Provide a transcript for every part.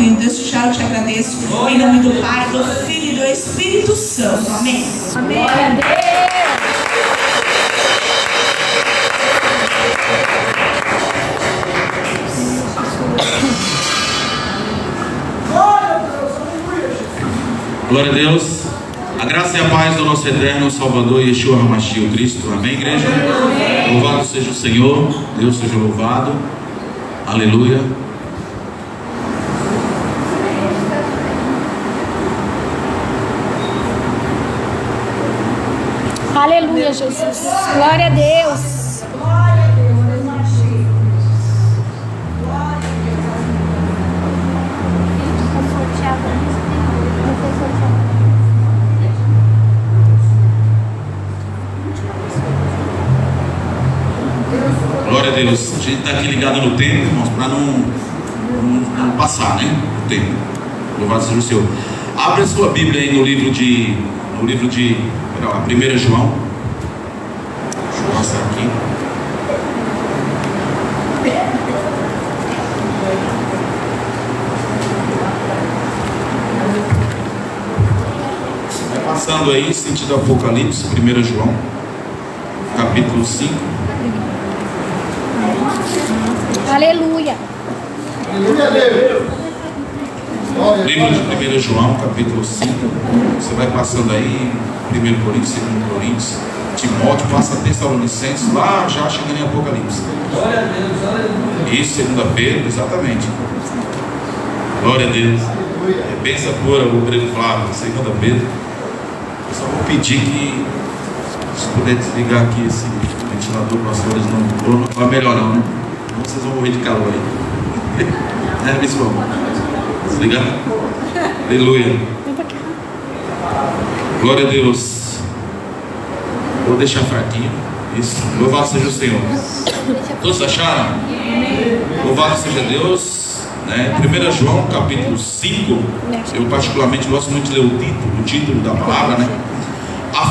querido Deus, já eu te agradeço. Em nome do Pai, do Filho e do Espírito Santo. Amém. Amém. Glória a Deus. Glória a Deus. A graça e a paz do nosso eterno Salvador Yeshua HaMashiach, o Cristo. Amém, igreja? Amém. Louvado seja o Senhor. Deus seja louvado. Aleluia. Aleluia, Jesus. Glória a Deus. Glória a Deus. A gente está aqui ligado no tempo, irmãos, para não passar, né? O tempo. Louvado seja o Senhor. Abre a sua Bíblia aí no livro de 1 João. Deixa eu passar aqui. Vai passando aí, sentido Apocalipse, 1 João, capítulo 5. Aleluia. Livro de 1 João, capítulo 5. Você vai passando aí, 1 Coríntios, 2 Coríntios, Timóteo, passa Tessalonicenses, lá já chegando em Apocalipse. Glória a Deus, Isso, 2 Pedro, exatamente. Glória a Deus. É bênção pura, o obreiro Flávio, 2 Pedro. Eu só vou pedir que, se puder desligar aqui esse ventilador, pastores, não vai melhor não, né? Não, vocês vão morrer de calor aí. É, pessoal. Desligar? Aleluia. Glória a Deus. Vou deixar fraquinho. Isso. Louvado seja o Senhor. Todos acharam? Louvado seja Deus. Né? 1 João, capítulo 5. Eu particularmente gosto muito de ler o título da palavra, né? A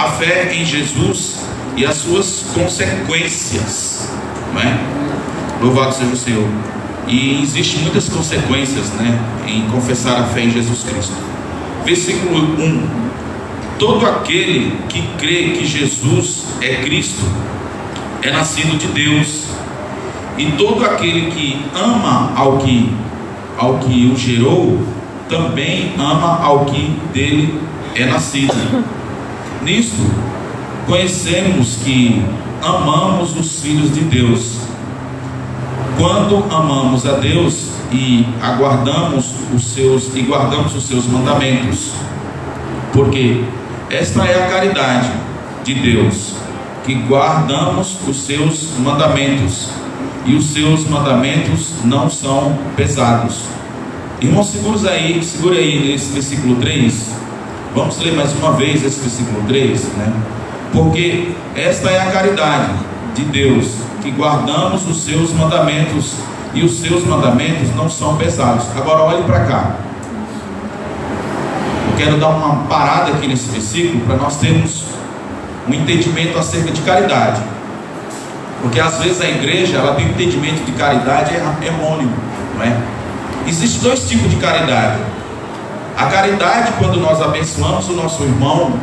fé em Jesus e as suas consequências. Não é? Louvado seja o Senhor. E existem muitas consequências, né, em confessar a fé em Jesus Cristo. Versículo 1: todo aquele que crê que Jesus é Cristo é nascido de Deus, e todo aquele que ama ao que o gerou também ama ao que dele é nascido. Nisto conhecemos que amamos os filhos de Deus, quando amamos a Deus e guardamos os seus mandamentos. Porque esta é a caridade de Deus, que guardamos os seus mandamentos, e os seus mandamentos não são pesados. Irmãos, segure aí nesse versículo 3. Vamos ler mais uma vez esse versículo 3, né? Porque esta é a caridade de Deus, que guardamos os seus mandamentos, e os seus mandamentos não são pesados. Agora olhe para cá. Eu quero dar uma parada aqui nesse versículo para nós termos um entendimento acerca de caridade, porque às vezes a igreja ela tem um entendimento de caridade errôneo, não é? Existem dois tipos de caridade. A caridade quando nós abençoamos o nosso irmão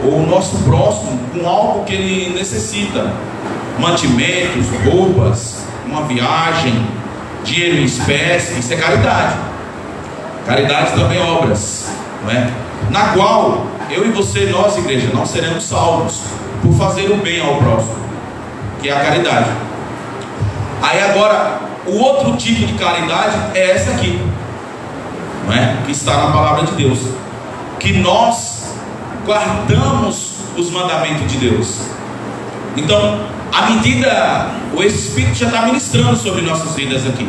ou o nosso próximo com algo que ele necessita, mantimentos, roupas, uma viagem, dinheiro em espécie. Isso é caridade. Caridade também é obras, não é? Na qual eu e você, nós igreja, não seremos salvos por fazer o bem ao próximo, que é a caridade. Aí agora, o outro tipo de caridade é essa aqui, não é? Que está na palavra de Deus, que nós guardamos os mandamentos de Deus. Então, à medida, o Espírito já está ministrando sobre nossas vidas aqui.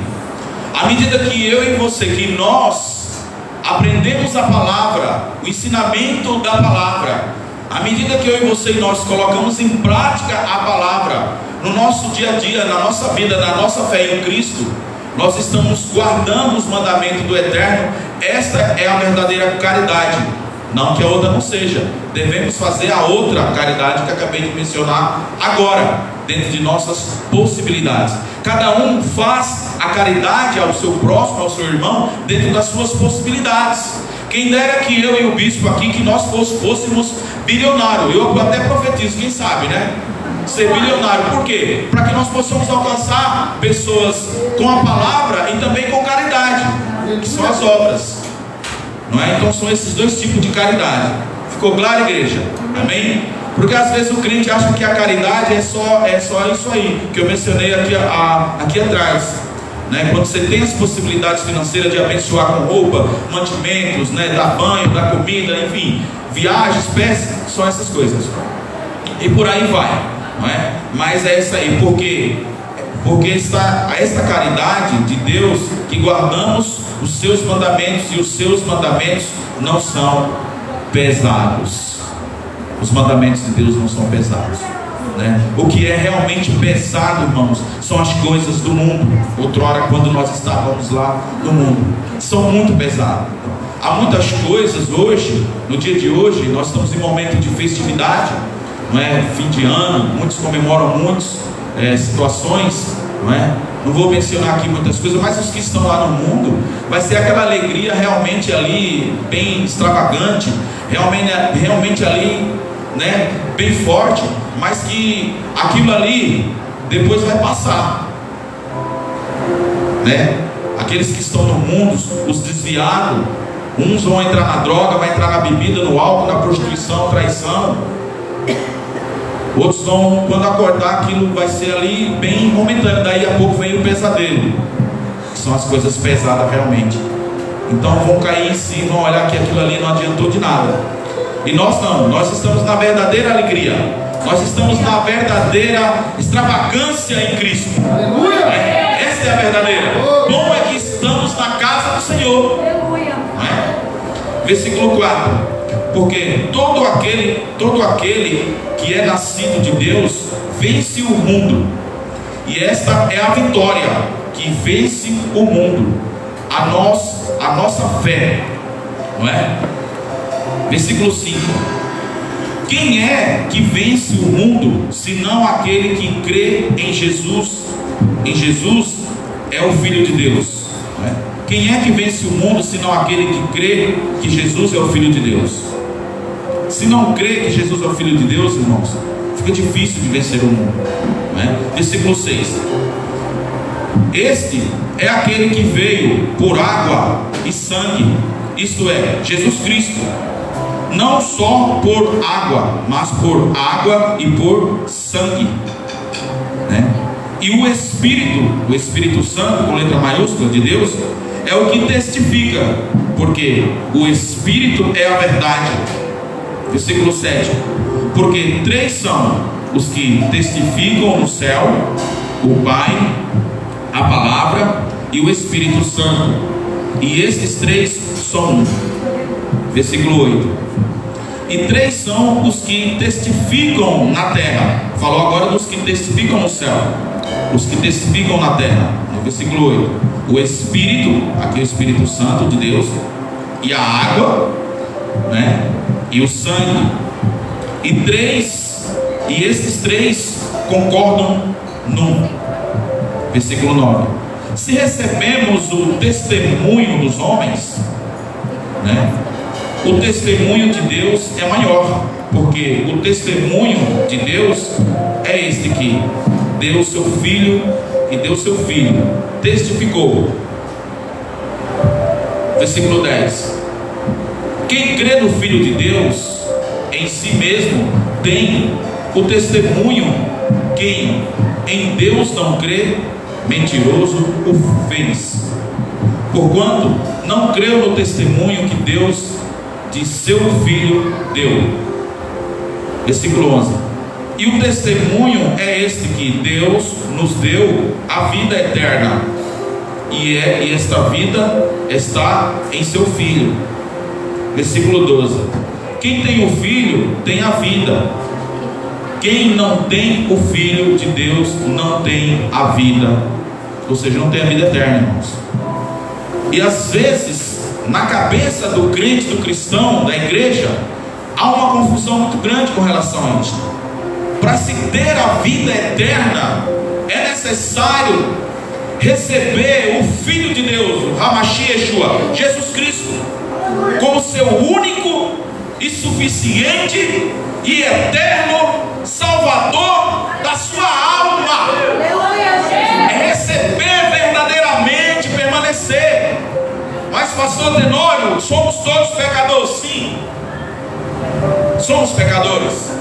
À medida que eu e você, que nós aprendemos a palavra, o ensinamento da palavra, à medida que eu e você nós colocamos em prática a palavra no nosso dia a dia, na nossa vida, na nossa fé em Cristo, nós estamos guardando os mandamentos do Eterno. Esta é a verdadeira caridade. Não que a outra não seja. Devemos fazer a outra caridade que acabei de mencionar agora, dentro de nossas possibilidades. Cada um faz a caridade ao seu próximo, ao seu irmão, dentro das suas possibilidades. Quem dera que eu e o bispo aqui, que nós fôssemos bilionários. Eu até profetizo, quem sabe, né? Ser bilionário. Por quê? Para que nós possamos alcançar pessoas com a palavra e também com caridade, que são as obras. Não é? Então são esses dois tipos de caridade. Ficou claro, igreja? Amém? Porque às vezes o crente acha que a caridade é só isso aí que eu mencionei aqui atrás, né? Quando você tem as possibilidades financeiras de abençoar com roupa, mantimentos, né? Dar banho, dar comida, enfim, viagens, pesca, são essas coisas. E por aí vai, não é? Mas é isso aí, porque está esta caridade de Deus que guardamos os seus mandamentos, e os seus mandamentos não são pesados. Os mandamentos de Deus não são pesados, né? O que é realmente pesado, irmãos, são as coisas do mundo. Outrora, quando nós estávamos lá no mundo, são muito pesadas. Há muitas coisas hoje, no dia de hoje, nós estamos em momento de festividade, não é? Fim de ano, muitos comemoram muitas situações, não é? Não vou mencionar aqui muitas coisas, mas os que estão lá no mundo, vai ser aquela alegria realmente ali, bem extravagante, realmente ali, né, bem forte, mas que aquilo ali depois vai passar, né? Aqueles que estão no mundo, os desviados, uns vão entrar na droga, vai entrar na bebida, no álcool, na prostituição, traição. Outros vão, quando acordar, aquilo vai ser ali bem momentâneo. Daí a pouco vem o pesadelo, que são as coisas pesadas realmente. Então vão cair em si, vão olhar que aquilo ali não adiantou de nada. E nós não, nós estamos na verdadeira alegria, nós estamos na verdadeira extravagância em Cristo. Essa é a verdadeira. Bom é que estamos na casa do Senhor. Versículo 4: porque todo aquele que é nascido de Deus vence o mundo, e esta é a vitória que vence o mundo, a nossa fé, não é? Versículo 5: quem é que vence o mundo, senão aquele que crê em Jesus? Em Jesus é o Filho de Deus, não é? Quem é que vence o mundo, senão aquele que crê que Jesus é o Filho de Deus? Se não crê que Jesus é o Filho de Deus, irmãos, fica difícil de vencer o mundo, não é? Versículo 6: este é aquele que veio por água e sangue, isto é, Jesus Cristo, não só por água, mas por água e por sangue, né? E o Espírito Santo, com letra maiúscula, de Deus, é o que testifica, porque o Espírito é a verdade. Versículo 7: porque 3 são os que testificam no céu: o Pai, a Palavra e o Espírito Santo, e esses 3 são um. Versículo 8: e 3 são os que testificam na terra. Falou agora dos que testificam no céu, os que testificam na terra. No versículo 8: o Espírito, aqui é o Espírito Santo de Deus, e a água, né? E o sangue. E esses 3 concordam num. Versículo 9: se recebemos o testemunho dos homens, né? O testemunho de Deus é maior, porque o testemunho de Deus é este que deu seu Filho, testificou. Versículo 10: quem crê no Filho de Deus, em si mesmo tem o testemunho. Quem em Deus não crê, mentiroso o fez, porquanto não creu no testemunho que Deus de seu Filho deu. Versículo 11: e o testemunho é este, que Deus nos deu a vida eterna, e esta vida está em seu Filho. Versículo 12: quem tem o Filho tem a vida. Quem não tem o Filho de Deus não tem a vida, ou seja, não tem a vida eterna, irmãos. E às vezes na cabeça do crente, do cristão, da igreja, há uma confusão muito grande com relação a isso. Para se ter a vida eterna, é necessário receber o Filho de Deus, o Hamashi Yeshua, Jesus Cristo, como seu único e suficiente e eterno Salvador da sua alma. É receber verdadeiramente, permanecer. Mas pastor Tenório, somos todos pecadores? Sim, somos pecadores,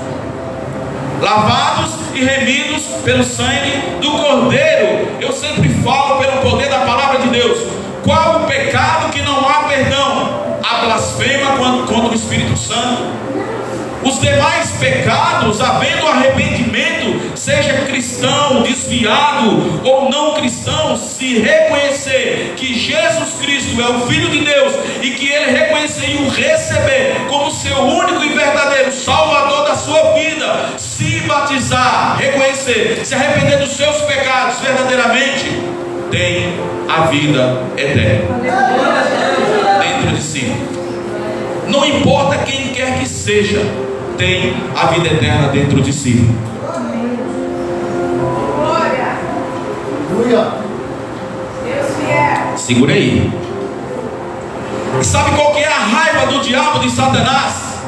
lavados e remidos pelo sangue do Cordeiro. Eu sempre falo pelo poder da palavra de Deus. Qual o pecado que não há perdão? A blasfema contra o Espírito Santo. Os demais pecados, havendo arrependimento, seja cristão, desviado ou não cristão, se reconhecer que Jesus Cristo é o Filho de Deus e que ele reconhecer e o receber como seu único e verdadeiro Salvador da sua vida, se batizar, reconhecer, se arrepender dos seus pecados verdadeiramente, tem a vida eterna dentro de si. Não importa quem quer que seja, tem a vida eterna dentro de si. Segura aí. E sabe qual que é a raiva do diabo, de Satanás?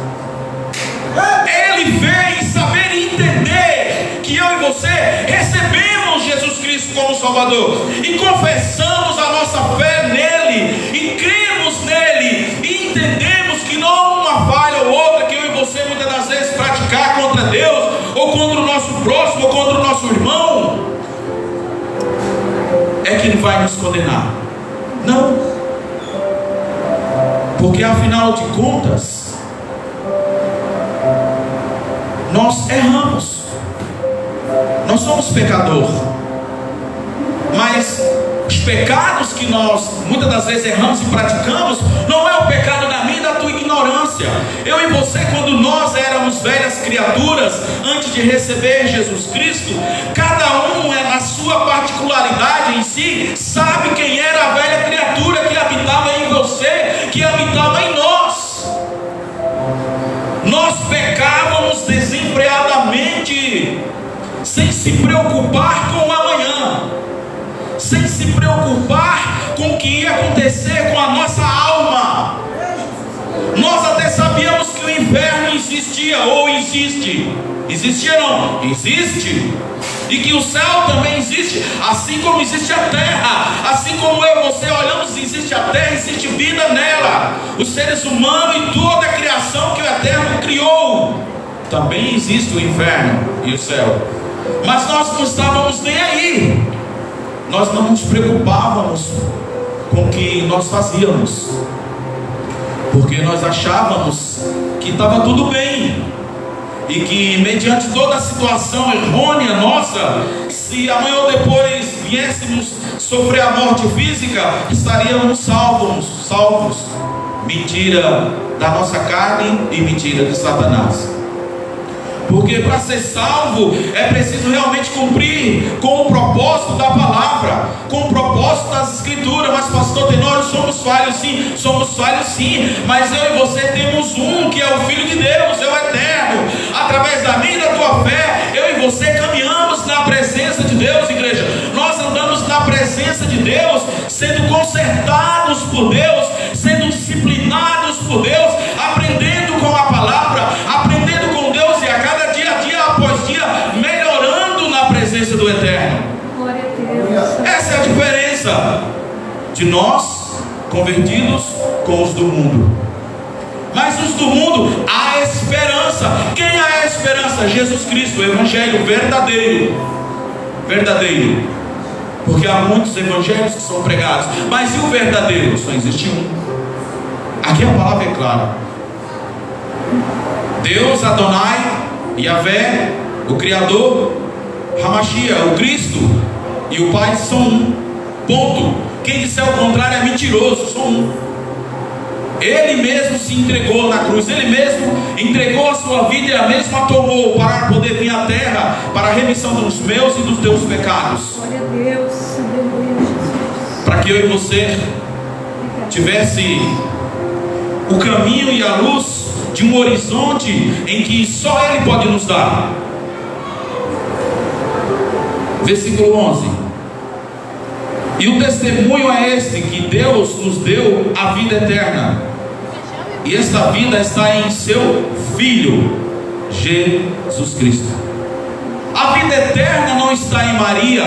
Ele vem saber e entender que eu e você recebemos Jesus Cristo como Salvador e confessamos a nossa fé nele e cremos nele e entendemos que não há uma falha ou outra que eu e você muitas das vezes praticar contra Deus ou contra o nosso próximo ou contra o nosso irmão é que ele vai nos condenar. Não, porque afinal de contas nós erramos, nós somos pecadores, mas os pecados que nós muitas das vezes erramos e praticamos não é o pecado da minha e da tua ignorância. Eu e você, quando nós éramos velhas criaturas antes de receber Jesus Cristo, cada um na sua particularidade em si sabe quem era a velha criatura que habitava em você, que habitava em nós. Nós pecávamos desenfreadamente, sem se preocupar com o amanhã, sem se preocupar com o que ia acontecer com a nossa alma. Nós até sabíamos que o inferno existia ou existe. Existia não? Existe. E que o céu também existe, assim como existe a terra. Assim como eu e você olhamos, existe a terra, existe vida nela. Os seres humanos e toda a criação que o Eterno criou. Também existe o inferno e o céu. Mas nós não estávamos nem aí. Nós não nos preocupávamos com o que nós fazíamos, porque nós achávamos que estava tudo bem, e que mediante toda a situação errônea nossa, se amanhã ou depois viéssemos sofrer a morte física, estaríamos salvos. Mentira da nossa carne e mentira de Satanás. Porque para ser salvo é preciso realmente cumprir com o propósito da palavra, com o propósito das escrituras. Mas pastor Tenório, somos falhos sim, mas eu e você temos um que é o Filho de Deus, é o Eterno. Através da minha e da tua fé, eu e você caminhamos na presença de Deus, igreja. Nós andamos na presença de Deus, sendo consertados por Deus, sendo disciplinados por Deus, aprendendo com a palavra, aprendendo com Deus, e a cada dia após dia, melhorando na presença do Eterno. Glória a Deus. Essa é a diferença de nós convertidos com os do mundo. Mas os do mundo, há esperança. Quem há a esperança? Jesus Cristo, o Evangelho verdadeiro. Porque há muitos evangelhos que são pregados, mas e o verdadeiro? Só existe um. Aqui a palavra é clara. Deus, Adonai, Yahvé, o Criador, Hamashia, o Cristo e o Pai são um. Ponto. Quem disser o contrário é mentiroso. São um. Ele mesmo se entregou na cruz, ele mesmo entregou a sua vida e a mesma tomou para poder vir à terra para a remissão dos meus e dos teus pecados. Glória a Deus. Aleluia, Jesus. Para que eu e você tivesse o caminho e a luz de um horizonte em que só Ele pode nos dar. Versículo 11. E o testemunho é este, que Deus nos deu a vida eterna, e esta vida está em seu Filho, Jesus Cristo. A vida eterna não está em Maria,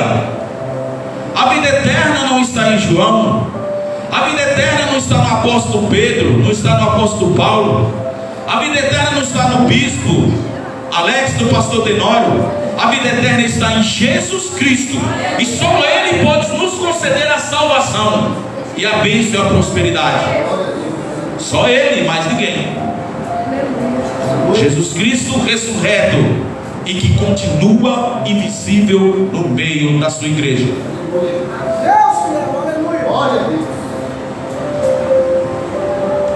a vida eterna não está em João, a vida eterna não está no apóstolo Pedro, não está no apóstolo Paulo, a vida eterna não está no bispo Alex, do pastor Tenório. A vida eterna está em Jesus Cristo, e só Ele pode nos conceder a salvação e a bênção e a prosperidade. Só Ele, mais ninguém. Jesus Cristo ressurreto e que continua invisível no meio da sua igreja.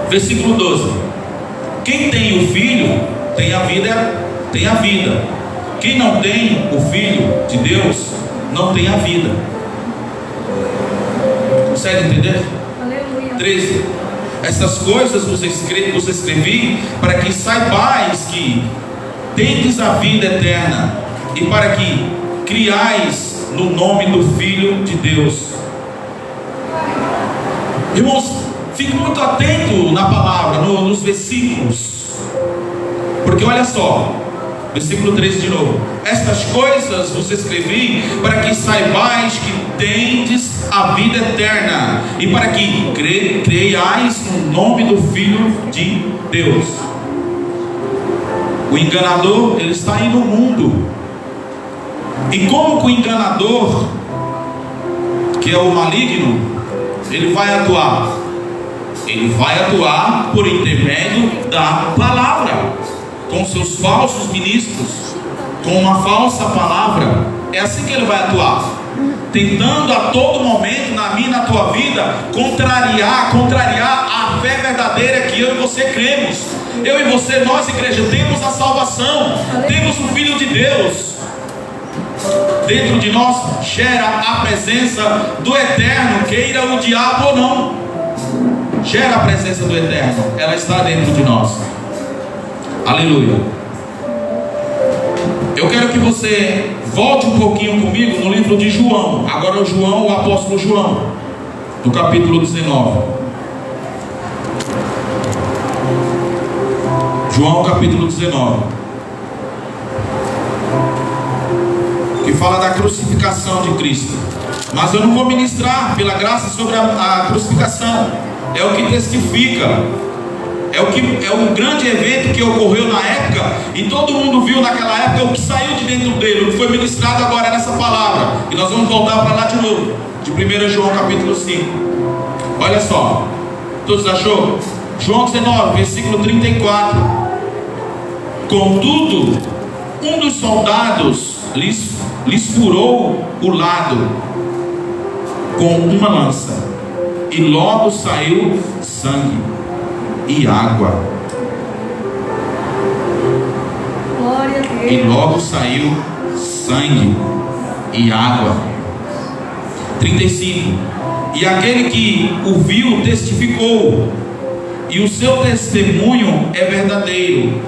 Versículo 12. Quem tem o Filho tem a vida. Quem não tem o Filho de Deus não tem a vida. Consegue entender? Aleluia. 13. Essas coisas vos escrevi para que saibais que tendes a vida eterna, e para que criais no nome do Filho de Deus. Irmãos, fique muito atento na palavra, nos versículos, porque olha só, versículo 13 de novo. Estas coisas vos escrevi para que saibais que tendes a vida eterna, e para que creiais no nome do Filho de Deus. O enganador, ele está aí no mundo, e como que o enganador, que é o maligno, ele vai atuar? Ele vai atuar por intermédio da palavra, com seus falsos ministros, com uma falsa palavra. É assim que ele vai atuar, tentando a todo momento, na minha e na tua vida, contrariar a fé verdadeira que eu e você cremos. Eu e você, nós igreja, temos a salvação, temos o Filho de Deus. Dentro de nós gera a presença do Eterno, queira o diabo ou não. Gera a presença do Eterno, ela está dentro de nós. Aleluia. Eu quero que você volte um pouquinho comigo no livro de João. Agora o apóstolo João, no capítulo 19. João capítulo 19, que fala da crucificação de Cristo. Mas eu não vou ministrar pela graça sobre a crucificação. É o que testifica, é um grande evento que ocorreu na época, e todo mundo viu naquela época o que saiu de dentro dele, o que foi ministrado agora nessa palavra. E nós vamos voltar para lá de novo, de 1 João capítulo 5. Olha só, todos achou? João 19, versículo 34. Contudo, um dos soldados lhes furou o lado com uma lança, e logo saiu sangue e água. Glória a Deus. E logo saiu sangue e água. 35. E aquele que o viu testificou, e o seu testemunho é verdadeiro,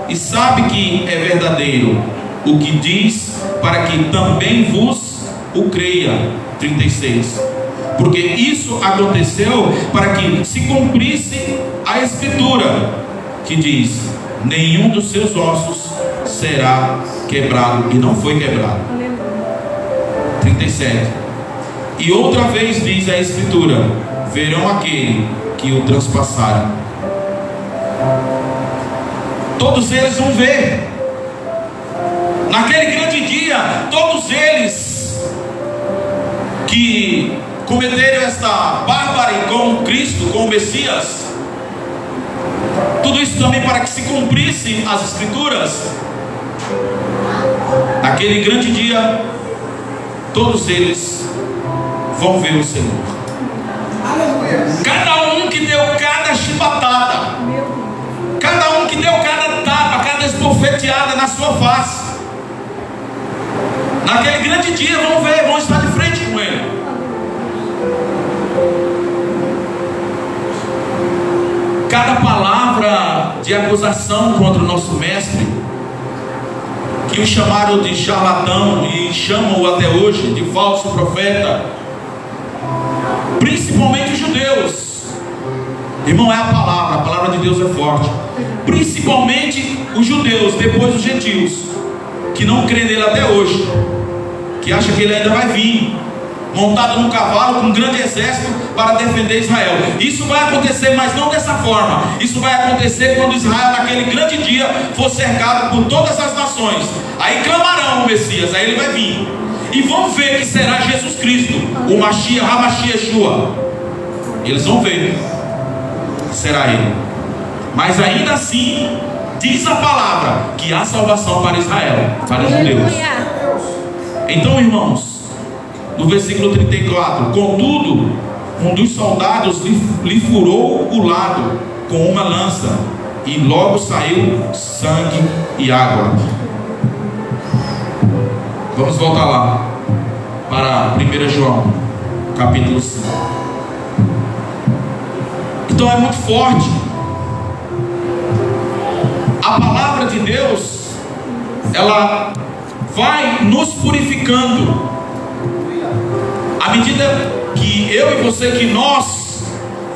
e sabe que é verdadeiro o que diz, para que também vos o creia. 36. Porque isso aconteceu para que se cumprisse a escritura, que diz: nenhum dos seus ossos será quebrado. E não foi quebrado. 37. E outra vez diz a escritura: verão aquele que o transpassaram. Todos eles vão ver. Naquele grande dia, todos eles que cometeram esta bárbara com Cristo, com o Messias, tudo isso também para que se cumprissem as escrituras. Naquele grande dia, todos eles vão ver o Senhor. Cada um que deu cada chibatada, cada um que deu cada tapa, cada esbofeteada na sua face, naquele grande dia vão ver, vão estar de frente com Ele. cada palavra de acusação contra o nosso mestre, que o chamaram de charlatão e chamam até hoje de falso profeta, principalmente os judeus. Irmão, é a palavra de Deus é forte. Principalmente os judeus, depois os gentios, que não creem nele até hoje, que acham que ele ainda vai vir montado num cavalo com um grande exército para defender Israel. Isso vai acontecer, mas não dessa forma. Isso vai acontecer quando Israel naquele grande dia for cercado por todas as nações. Aí clamarão o Messias, aí ele vai vir e vão ver que será Jesus Cristo, o Mashiach, HaMashiach Yeshua. Eles vão ver que será ele. Mas ainda assim diz a palavra que há salvação para Israel, para os judeus. Então, irmãos, no versículo 34: contudo, um dos soldados lhe furou o lado com uma lança, e logo saiu sangue e água. Vamos voltar lá para 1 João capítulo 5. Então é muito forte. A palavra de Deus, ela vai nos purificando. À medida que eu e você, que nós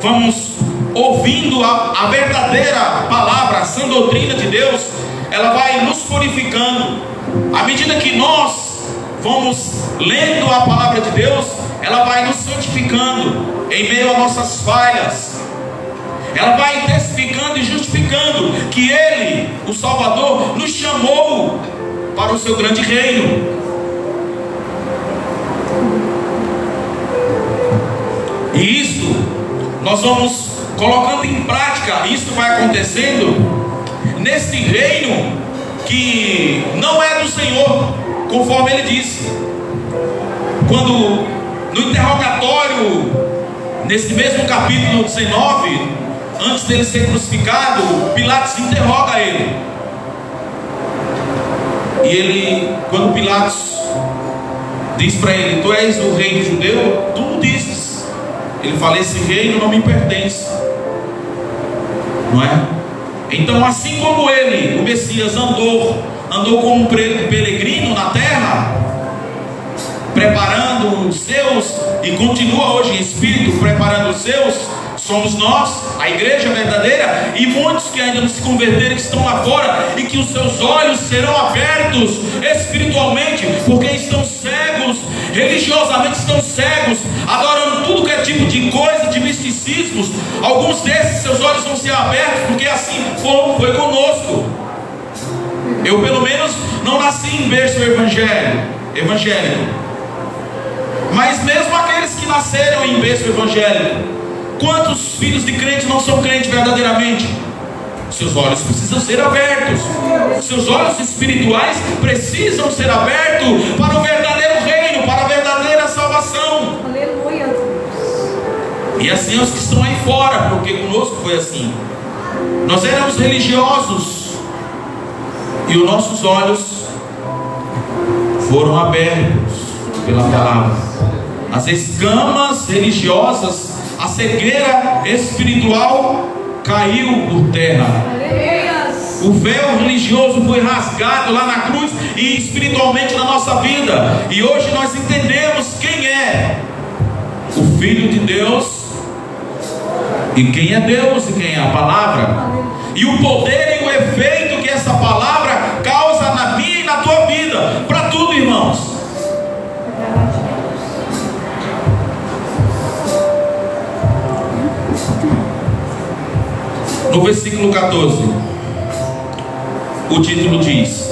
vamos ouvindo a verdadeira palavra, a sã doutrina de Deus, ela vai nos purificando. À medida que nós vamos lendo a palavra de Deus, ela vai nos santificando em meio a nossas falhas. Ela vai testificando e justificando que Ele, o Salvador, nos chamou para o seu grande reino. E isto nós vamos colocando em prática. Isso vai acontecendo neste reino que não é do Senhor, conforme ele disse. Quando no interrogatório, nesse mesmo capítulo 19, antes dele ser crucificado, Pilatos interroga ele. E ele, quando Pilatos diz para ele: tu és o rei judeu, tu o dizes. Ele fala: esse reino não me pertence, não é? Então, assim como ele, o Messias, andou como um peregrino na terra, preparando os seus, e continua hoje em espírito preparando os seus, somos nós, a igreja verdadeira, e muitos que ainda não se converteram, que estão lá fora, e que os seus olhos serão abertos espiritualmente, porque estão cegos, religiosamente estão cegos, adorando tudo que é tipo de coisa, de misticismos. Alguns desses seus olhos vão ser abertos, porque assim foi conosco. Eu pelo menos não nasci em berço evangélico, mas mesmo aqueles que nasceram em berço evangélico, quantos filhos de crentes não são crentes verdadeiramente? Seus olhos precisam ser abertos. Seus olhos espirituais precisam ser abertos para o verdadeiro reino, para a verdadeira salvação. Aleluia. E assim os que estão aí fora, porque conosco foi assim. Nós éramos religiosos e os nossos olhos foram abertos pela palavra. As escamas religiosas, a cegueira espiritual caiu por terra. O véu religioso foi rasgado lá na cruz e espiritualmente na nossa vida. E hoje nós entendemos quem é o Filho de Deus e quem é Deus e quem é a palavra. E o poder e o efeito que essa palavra causa na minha e na tua vida. Para tudo, irmãos. No versículo 14, o título diz: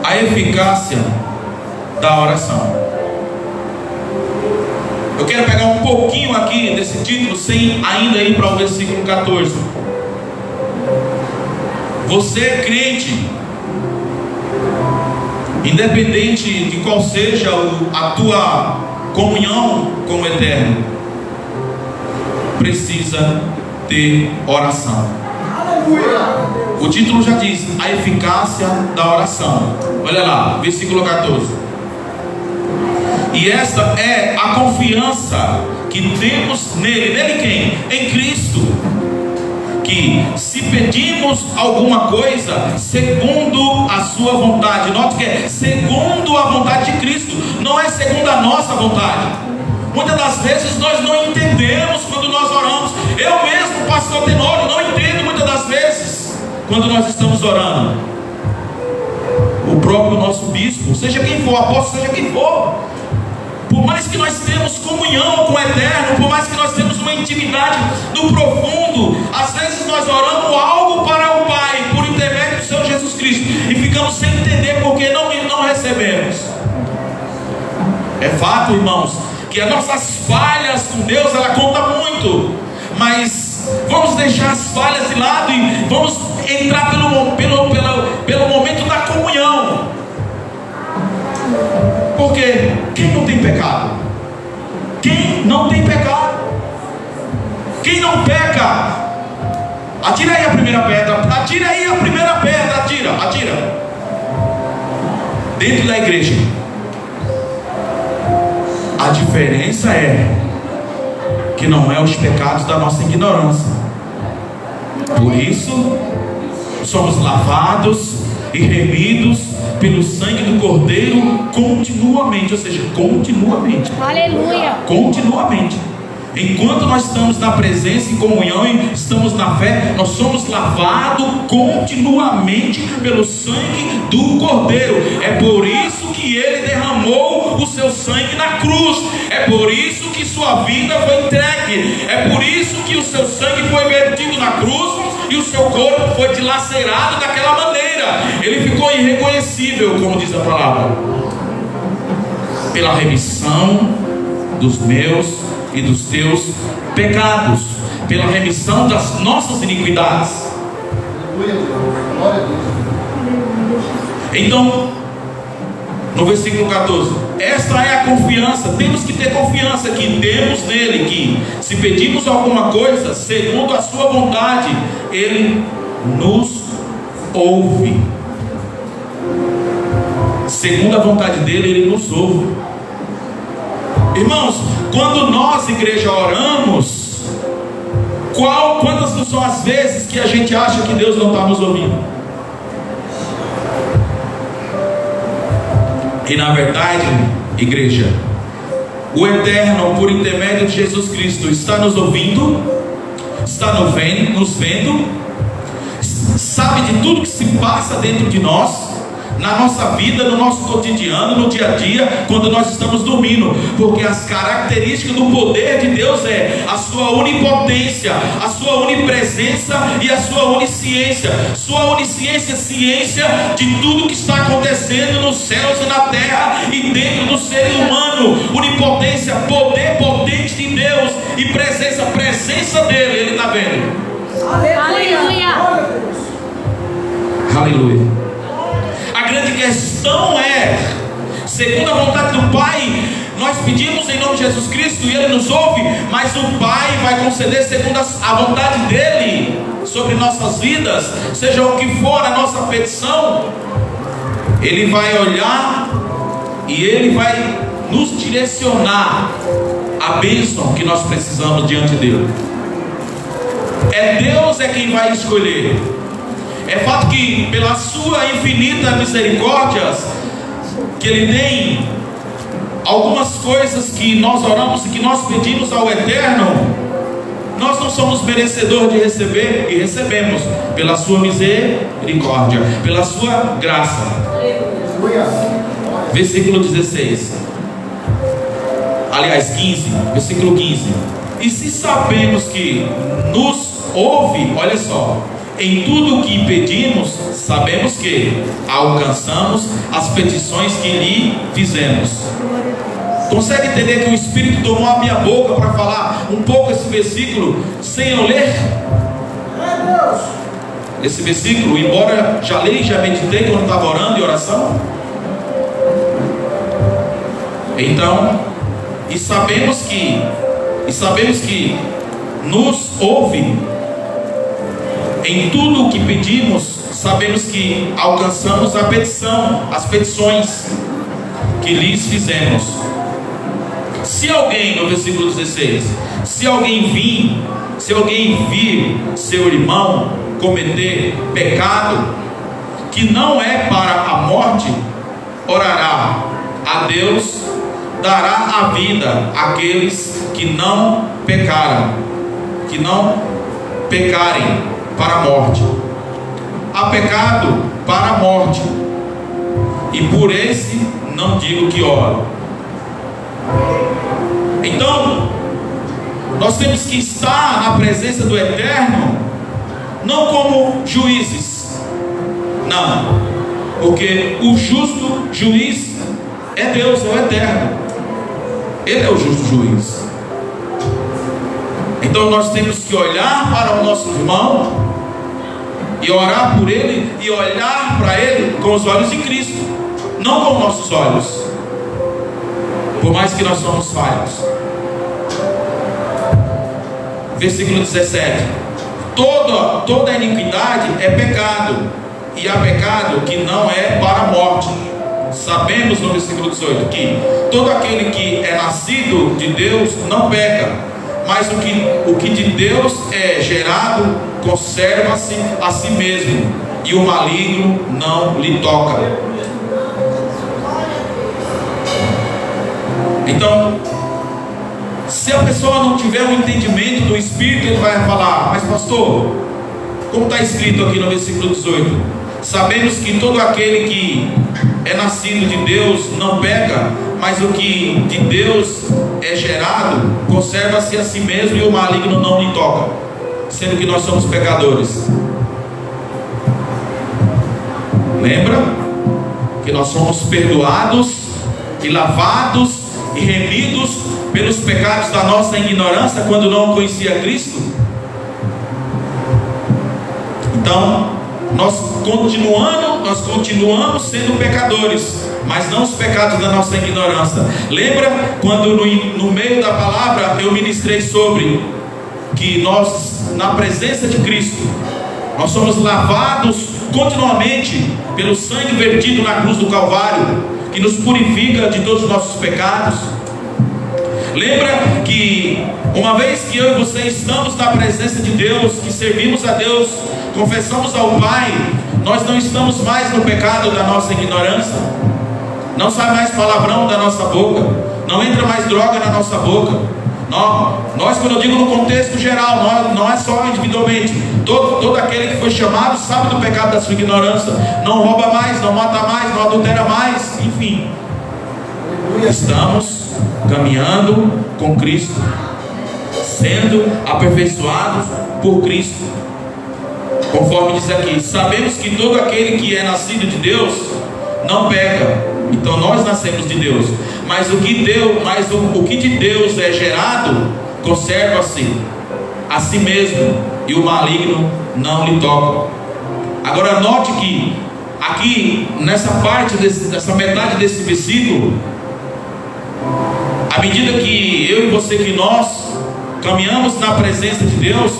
a eficácia da oração. Eu quero pegar um pouquinho aqui desse título, sem ainda ir para o versículo 14. Você é crente, independente de qual seja a tua comunhão com o Eterno, precisa ter oração. O título já diz: a eficácia da oração. Olha lá, versículo 14. E esta é a confiança que temos nele. Nele quem? Em Cristo. que se pedimos alguma coisa segundo a sua vontade, note que é segundo a vontade de Cristo, não é segundo a nossa vontade. Muitas das vezes nós não entendemos quando nós oramos. Eu mesmo, pastor Tenório, não entendo muitas das vezes quando nós estamos orando. O próprio nosso bispo, seja quem for, apóstolo, seja quem for, por mais que nós temos comunhão com o Eterno, por mais que nós temos uma intimidade no profundo, às vezes nós oramos algo para o Pai, por intermédio do Senhor Jesus Cristo, e ficamos sem entender porque não recebemos. É fato, irmãos, que as nossas falhas com Deus, ela conta muito, mas vamos deixar as falhas de lado e vamos entrar pelo momento da comunhão. Porque quem não tem pecado? Quem não tem pecado? Quem não peca? Atira aí a primeira pedra. Atira aí a primeira pedra. Atira. Dentro da igreja. A diferença é que não é os pecados da nossa ignorância. Por isso somos lavados e remidos pelo sangue do Cordeiro continuamente, ou seja, continuamente. Aleluia. Continuamente. Enquanto nós estamos na presença, em comunhão e estamos na fé, nós somos lavados continuamente pelo sangue do Cordeiro. É por isso que Ele derramou o seu sangue na cruz. É por isso que sua vida foi entregue. É por isso que o seu sangue foi vertido na cruz e o seu corpo foi dilacerado daquela maneira. Ele ficou irreconhecível, como diz a palavra, pela remissão dos meus e dos teus pecados, pela remissão das nossas iniquidades. Então, no versículo 14, esta é a confiança. Temos que ter confiança que temos nele, que se pedimos alguma coisa segundo a sua vontade, Ele nos ouve. Segundo a vontade dele, Ele nos ouve. Irmãos, quando nós, igreja, oramos, quantas não são as vezes que a gente acha que Deus não está nos ouvindo? E na verdade, igreja, o Eterno, por intermédio de Jesus Cristo, está nos ouvindo, está nos vendo, sabe de tudo que se passa dentro de nós, na nossa vida, no nosso cotidiano, no dia a dia, quando nós estamos dormindo, porque as características do poder de Deus é a sua onipotência, a sua onipresença e a sua onisciência. Sua onisciência, ciência de tudo que está acontecendo nos céus e na terra e dentro do ser humano. Onipotência, poder potente de Deus e presença dele, Ele está vendo. Aleluia. Aleluia. A grande questão é, segundo a vontade do Pai, nós pedimos em nome de Jesus Cristo e Ele nos ouve, mas o Pai vai conceder segundo a vontade dEle sobre nossas vidas, seja o que for a nossa petição. Ele vai olhar e Ele vai nos direcionar a bênção que nós precisamos diante dEle. Deus é quem vai escolher. É fato que pela sua infinita misericórdia que Ele tem, algumas coisas que nós oramos e que nós pedimos ao Eterno, nós não somos merecedores de receber e recebemos pela sua misericórdia, pela sua graça. Versículo 16, aliás 15, versículo 15. E se sabemos que nos ouve, olha só, em tudo o que pedimos, sabemos que alcançamos as petições que lhe fizemos. Consegue entender que o Espírito tomou a minha boca para falar um pouco esse versículo sem eu ler? Esse versículo, embora já li, já meditei quando estava orando em oração. Então, e sabemos que nos ouve. Em tudo o que pedimos, sabemos que alcançamos a petição, as petições que lhes fizemos. Se alguém, no versículo 16, se alguém vir Se alguém vir seu irmão cometer pecado que não é para a morte, orará a Deus, dará a vida àqueles que não pecaram, que não pecarem para a morte. Há pecado para a morte, e por esse não digo que oro. Então, nós temos que estar na presença do Eterno, não como juízes, não, porque o justo juiz é Deus, é o Eterno. Ele é o justo juiz. Então nós temos que olhar para o nosso irmão e orar por ele, e olhar para ele com os olhos de Cristo, não com nossos olhos, por mais que nós somos falhos. Versículo 17: toda iniquidade é pecado, e há pecado que não é para a morte. Sabemos no versículo 18 que todo aquele que é nascido de Deus não peca, mas o que de Deus é gerado conserva-se a si mesmo, e o maligno não lhe toca. Então, se a pessoa não tiver um entendimento do Espírito, ele vai falar: mas pastor, como está escrito aqui no versículo 18, sabemos que todo aquele que é nascido de Deus não peca, mas o que de Deus é gerado conserva-se a si mesmo, e o maligno não lhe toca, sendo que nós somos pecadores. Lembra que nós somos perdoados e lavados e remidos pelos pecados da nossa ignorância quando não conhecia Cristo? Então nós continuamos sendo pecadores, mas não os pecados da nossa ignorância. Lembra quando no meio da palavra eu ministrei sobre que nós, na presença de Cristo, nós somos lavados continuamente pelo sangue vertido na cruz do Calvário, que nos purifica de todos os nossos pecados? Lembra que uma vez que eu e você estamos na presença de Deus, que servimos a Deus, confessamos ao Pai, nós não estamos mais no pecado da nossa ignorância, não sai mais palavrão da nossa boca, não entra mais droga na nossa boca. Nós, quando eu digo no contexto geral, não é só individualmente, todo aquele que foi chamado sabe do pecado da sua ignorância, não rouba mais, não mata mais, não adultera mais, enfim, estamos caminhando com Cristo, sendo aperfeiçoados por Cristo, conforme diz aqui: sabemos que todo aquele que é nascido de Deus não peca. Então nós nascemos de Deus, mas o que de Deus é gerado conserva-se a si mesmo, e o maligno não lhe toca. Agora note que aqui nessa parte dessa metade desse versículo, à medida que eu e você, que nós caminhamos na presença de Deus,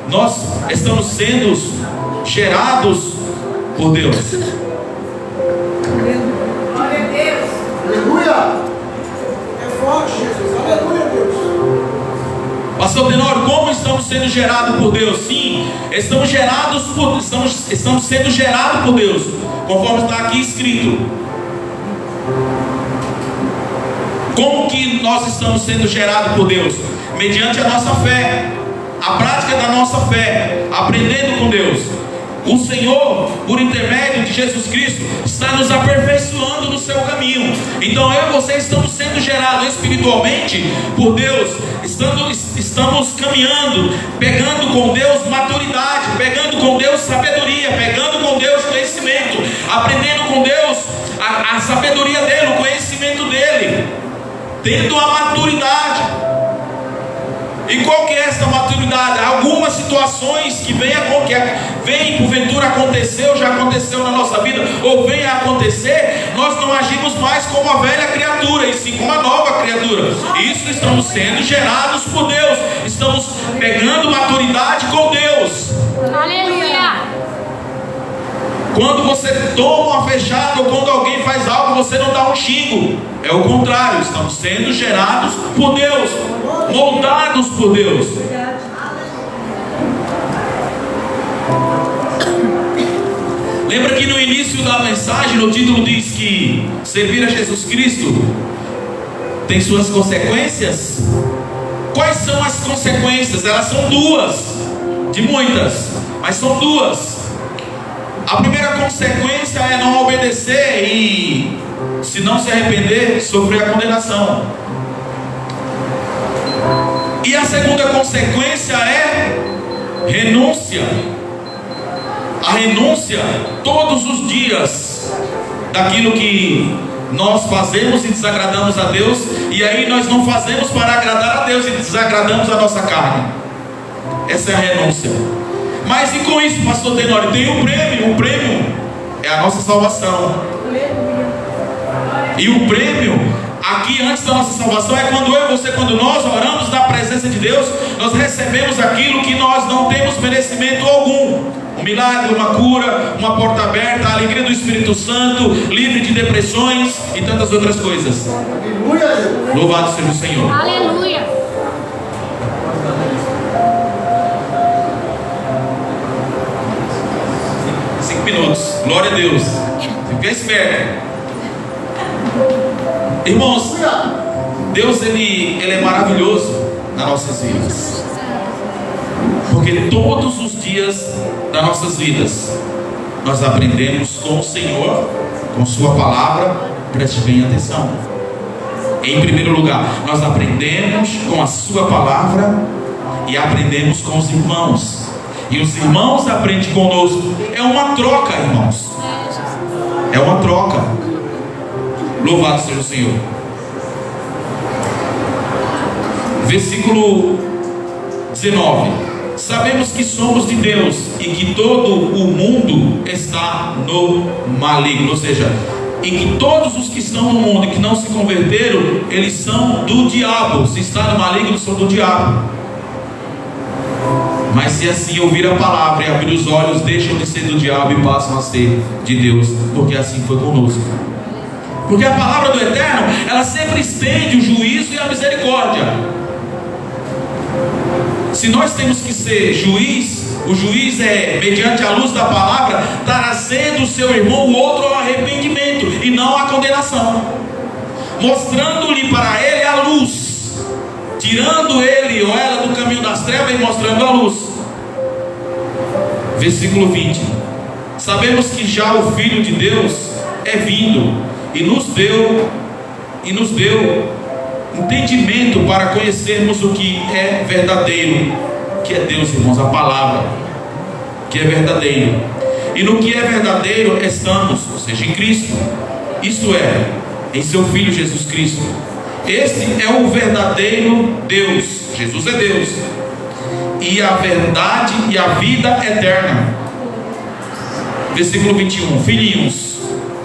nós estamos sendo gerados por Deus. Aleluia! É forte, Jesus. Aleluia, Deus. Pastor Tenório, como estamos sendo gerados por Deus? Sim, estamos sendo gerados por Deus, conforme está aqui escrito. Como que nós estamos sendo gerados por Deus? Mediante a nossa fé, a prática da nossa fé, aprendendo com Deus. O Senhor, por intermédio de Jesus Cristo, está nos aperfeiçoando no seu caminho. Então eu e você estamos sendo gerados espiritualmente por Deus. Estamos caminhando, pegando com Deus maturidade, pegando com Deus sabedoria, pegando com Deus conhecimento, aprendendo com Deus a sabedoria dele, o conhecimento dele, tendo a maturidade. E qual que é essa maturidade? Algumas situações que vem porventura acontecer, ou já aconteceu na nossa vida, ou vem a acontecer, nós não agimos mais como a velha criatura, e sim como uma nova criatura. Isso, estamos sendo gerados por Deus, estamos pegando maturidade com Deus. Aleluia! Quando você toma uma fechada, ou quando alguém faz algo, você não dá um xingo. É o contrário, estamos sendo gerados por Deus, moldados por Deus. Lembra que no início da mensagem, no título diz que servir a Jesus Cristo tem suas consequências? Quais são as consequências? Elas são duas, de muitas, mas são duas. A primeira consequência é não obedecer e, se não se arrepender, sofrer a condenação. E a segunda consequência é renúncia. A renúncia todos os dias daquilo que nós fazemos e desagradamos a Deus, e aí nós não fazemos para agradar a Deus e desagradamos a nossa carne. Essa é a renúncia. Mas e com isso, pastor Tenório, tem um prêmio. O prêmio é a nossa salvação. E o prêmio aqui antes da nossa salvação é quando eu e você, quando nós oramos na presença de Deus, nós recebemos aquilo que nós não temos merecimento algum. Um milagre, uma cura, uma porta aberta, a alegria do Espírito Santo, livre de depressões e tantas outras coisas. Louvado seja o Senhor. Aleluia. 5 minutos, glória a Deus. Fica esperto. Irmãos, Deus ele é maravilhoso nas nossas vidas, porque todos os dias das nossas vidas nós aprendemos com o Senhor, com sua palavra. Preste bem atenção. Em primeiro lugar, nós aprendemos com a sua palavra e aprendemos com os irmãos, e os irmãos aprendem conosco. É uma troca, irmãos. É uma troca. Louvado seja o Senhor. Versículo 19. Sabemos que somos de Deus e que todo o mundo está no maligno. Ou seja, e que todos os que estão no mundo e que não se converteram, eles são do diabo. Se está no maligno, são do diabo. Mas se assim ouvir a palavra e abrir os olhos, deixam de ser do diabo e passam a ser de Deus, porque assim foi conosco. Porque a palavra do Eterno, ela sempre estende o juízo e a misericórdia. Se nós temos que ser juiz, o juiz é, mediante a luz da palavra, trazendo o seu irmão, o outro, ao arrependimento e não à condenação, mostrando-lhe para ele a luz, tirando ele ou ela do caminho das trevas e mostrando a luz. Versículo 20. Sabemos que já o Filho de Deus é vindo e nos deu entendimento para conhecermos o que é verdadeiro, que é Deus, irmãos, a palavra, que é verdadeiro. E no que é verdadeiro estamos, ou seja, em Cristo, isto é, em seu Filho Jesus Cristo. Este é o verdadeiro Deus. Jesus é Deus, e a verdade e a vida eterna. Versículo 21. Filhinhos,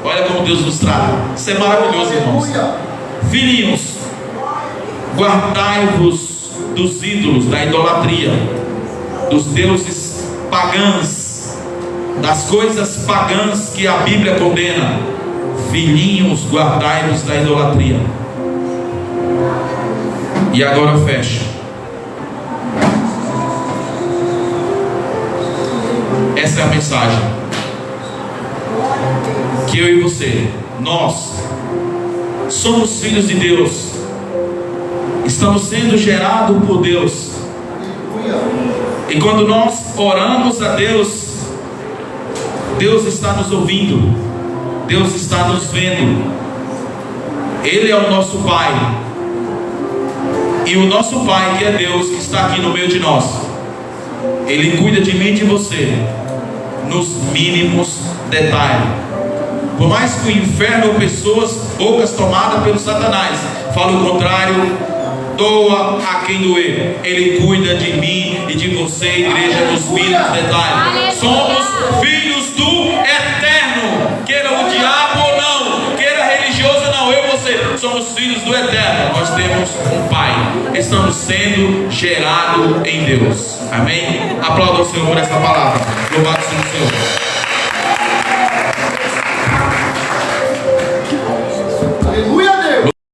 olha como Deus nos trata. Isso é maravilhoso, irmãos. Filhinhos, guardai-vos dos ídolos, da idolatria, dos deuses pagãs, das coisas pagãs que a Bíblia condena. Filhinhos, guardai-vos da idolatria. E agora eu fecho. Essa é a mensagem que eu e você, nós somos filhos de Deus, estamos sendo gerados por Deus. E quando nós oramos a Deus, Deus está nos ouvindo, Deus está nos vendo. Ele é o nosso Pai, e o nosso Pai, que é Deus, que está aqui no meio de nós, Ele cuida de mim e de você nos mínimos detalhes. Por mais que o inferno ou pessoas poucas tomadas pelo Satanás fale o contrário, doa a quem doer, Ele cuida de mim e de você, igreja, nos mínimos detalhes. Somos filhos do Eterno, queira o diabo ou não, queira religioso ou não, eu e você somos filhos do Eterno. Nós temos um Pai, estamos sendo gerados em Deus. Amém? Aplauda o Senhor por essa palavra. Louvado seja o Senhor.